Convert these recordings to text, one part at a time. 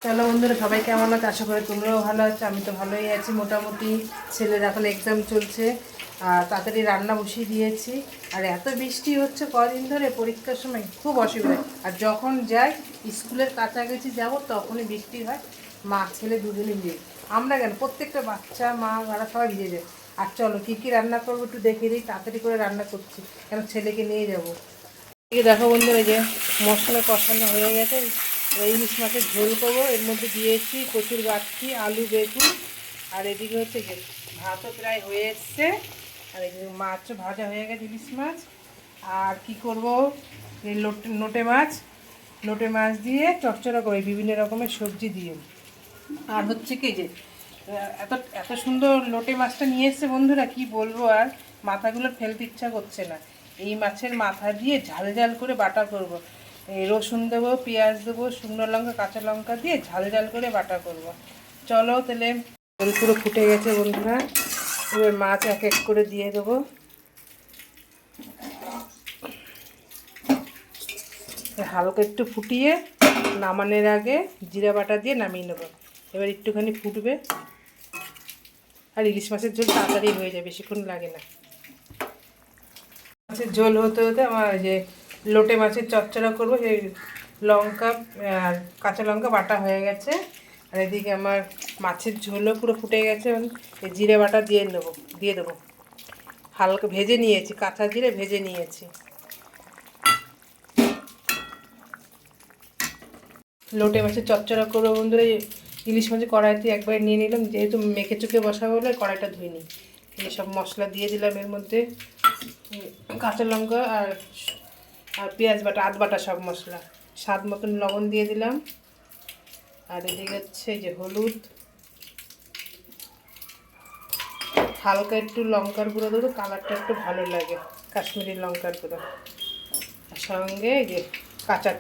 চলো বন্ধুরা, সবাই কেমন আছে? আশা করি তোমরাও ভালো আছো। আমি তো ভালোই আছি মোটামুটি। ছেলের এখন এক্সাম চলছে আর তাড়াতাড়ি রান্না বসিয়ে দিয়েছি। আর এত বৃষ্টি হচ্ছে কদিন ধরে, পরীক্ষার সময় খুব অসুবিধা। আর যখন যাই স্কুলের কাছাকাছি যাব তখনই বৃষ্টি হয়। মা ছেলে দুজনে ভিজে, আমরা কেন, প্রত্যেকটা বাচ্চা মা ওরা সবাই ভিজে যায়। আর চলো কী কী রান্না করবো একটু দেখে দিই। তাড়াতাড়ি করে রান্না করছি কেন ছেলেকে নিয়ে যাবো। এই দেখো বন্ধুরা, এই যে মশলা কষানো হয়ে গেছে। ইলিশ মাছের ঝোল করবো। এর মধ্যে দিয়েছি কচুর গাঠি, আলু, বেগুন। আর এদিকে হচ্ছে যে ভাতও প্রায় হয়ে এসছে। আর এই যে মাছও ভাজা হয়ে গেছে, ইলিশ মাছ। আর কি করব, এই লোটে মাছ দিয়ে চচ্চড়া করে বিভিন্ন রকমের সবজি দিয়ে। আর হচ্ছে কি যে এত এত সুন্দর লোটে মাছটা নিয়ে এসছে বন্ধুরা, কি বলবো। আর মাথাগুলো ফেলতে ইচ্ছা করছে না। এই মাছের মাথা দিয়ে ঝাল ঝাল করে বাটা করব। এই রসুন দেবো, পেঁয়াজ দেবো, শুকনো লঙ্কা, কাঁচা লঙ্কা দিয়ে ঝাল ঝাল করে বাটা করব। চলো তাহলে। জল পুরো ফুটে গেছে বন্ধুরা, এবার মাছ এক এক করে দিয়ে দেবো। হালকা একটু ফুটিয়ে নামানোর আগে জিরা বাটা দিয়ে নামিয়ে নেবো। এবার একটুখানি ফুটবে। আর ইলিশ মাছের ঝোল তাড়াতাড়ি হয়ে যায়, বেশিক্ষণ লাগে না। মাছের ঝোল হতে হতে আমার যে লোটে মাছের চচ্চড়া করবো, সেই লঙ্কা আর কাঁচা লঙ্কা বাটা হয়ে গেছে। আর এদিকে আমার মাছের ঝোলও পুরো ফুটে গেছে। এই জিরে বাটা দিয়ে দেবো। হালকা ভেজে নিয়েছি, কাঁচা জিরে ভেজে নিয়েছি। লোটে মাছের চচ্চড়া করবো বন্ধুরা। ইলিশ মাছের কড়াইতে একবার নিয়ে নিলাম, যেহেতু মেখে চুকে বসাবো বলে কড়াইটা ধুইনি। এই সব মশলা দিয়ে দিলাম এর মধ্যে, কাঁচা লঙ্কা আর আর পেঁয়াজ বাটা, আদ বাটা সব মশলা। স্বাদ মতন লবণ দিয়ে দিলাম। আর এদিকে হচ্ছে যে হলুদ, হালকা একটু লঙ্কার গুঁড়ো দেবো, কালারটা একটু ভালো লাগে, কাশ্মীরি লঙ্কার গুঁড়ো। আর সঙ্গে এই যে কাঁচা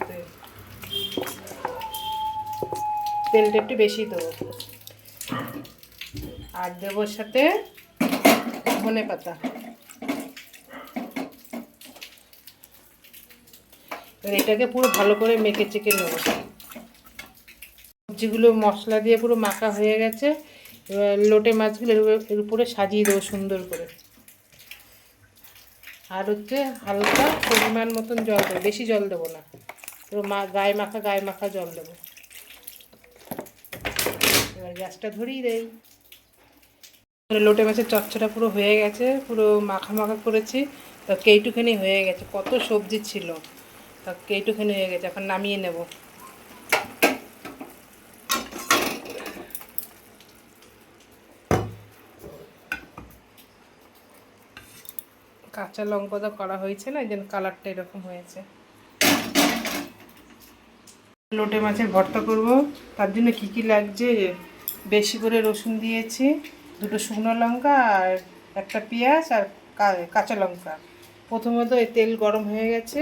তেলটা একটু বেশি দেবো। আর দেবো সাথে ধনে পাতা। এটাকে পুরো ভালো করে মেখে চেকে নেব। সবজিগুলো মশলা দিয়ে পুরো মাখা হয়ে গেছে। এবার লোটে মাছগুলো এর উপরে সাজিয়ে দেবো সুন্দর করে। আর হচ্ছে হালকা পরিমাণ মতন জল দেবো, বেশি জল দেবো না, পুরো গায়ে মাখা জল দেবো। এবার গ্যাসটা ধরিয়ে দেই। লোটে মাছের চচ্চড়া পুরো হয়ে গেছে, পুরো মাখা মাখা করেছি। তা কেইটুখানি হয়ে গেছে, কত সবজি ছিল, তা কেইটুখানি হয়ে গেছে। এখন নামিয়ে নেব। কাঁচা লঙ্কা তো করা হয়েছে না, এই জন্য কালারটা এরকম হয়েছে। লোটে মাছের ভর্তা করব, তার জন্য কী কী লাগছে, বেশি করে রসুন দিয়েছি, দুটো শুকনো লঙ্কা আর একটা পেঁয়াজ আর কাঁচা লঙ্কা। প্রথমত এই তেল গরম হয়ে গেছে,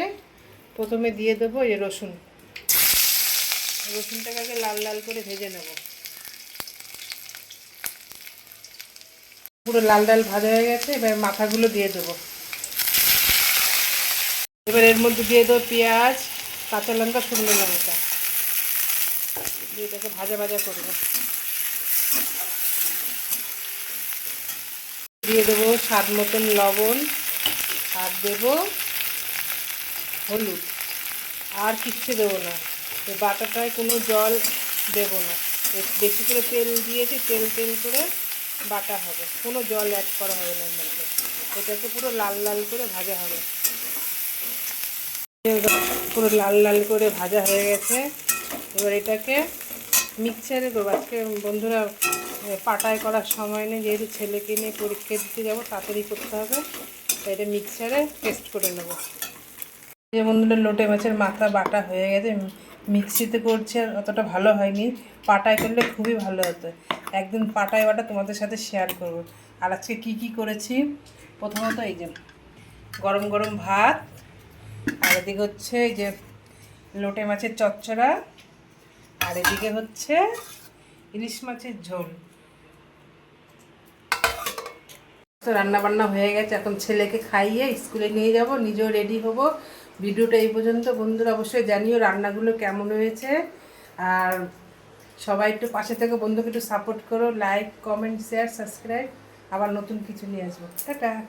প্রথমে দিয়ে দেবো এই রসুনটাকে আগে লাল লাল করে ভেজে নেব। পুরো লাল লাল ভাজা হয়ে গেছে। এবার মাথাগুলো দিয়ে দেবো। এবার এর মধ্যে দিয়ে দেবো পেঁয়াজ, কাঁচা লঙ্কা, শুকনো লঙ্কা দিয়ে এটাকে ভাজা ভাজা করবো। দিয়ে দেবো স্বাদ মতন লবণ, আর দেবো হলুদ। আর কিচ্ছু দেবো না। এই বাটাটায় কোনো জল দেবো না। বেশি করে তেল দিয়েছি, তেল করে বাটা হবে, কোনো জল অ্যাড করা হবে না এর মধ্যে। এটাকে পুরো লাল লাল করে ভাজা হবে। পুরো লাল লাল করে ভাজা হয়ে গেছে। এবার এটাকে মিক্সচারে দেবো। আজকে বন্ধুরা পাটায় করার সময় নেই, যেহেতু ছেলেকে নিয়ে পরীক্ষা দিতে যাবো, তাড়াতাড়ি করতে হবে, তাই এটা মিক্সচারে পেস্ট করে নেব। যে বন্ধুরা লোটে মাছের মাথা বাটা হয়ে গেছে। মিক্সিতে করছে আর অতটা ভালো হয়নি, পাটায় করলে খুবই ভালো হতো। একদিন পাটায় বাটা তোমাদের সাথে শেয়ার করব। আর আজকে কি কি করেছি, প্রথমত এই যে গরম গরম ভাত, আর এদিকে হচ্ছে এই যে লোটে মাছের চচ্চড়া, আর এদিকে হচ্ছে ইলিশ মাছের ঝোল। তো রান্না বান্না হয়ে গেছে, এখন ছেলেকে খাইয়ে স্কুলে নিয়ে যাব, নিজেও রেডি হব। ভিডিওটা এই পর্যন্ত বন্ধুরা, অবশ্যই জানিও রান্নাগুলো কেমন হয়েছে। আর সবাই একটু পাশে থেকে, বন্ধুকে একটু সাপোর্ট করো, লাইক কমেন্ট শেয়ার সাবস্ক্রাইব। আবার নতুন কিছু নিয়ে আসবো। টাটা।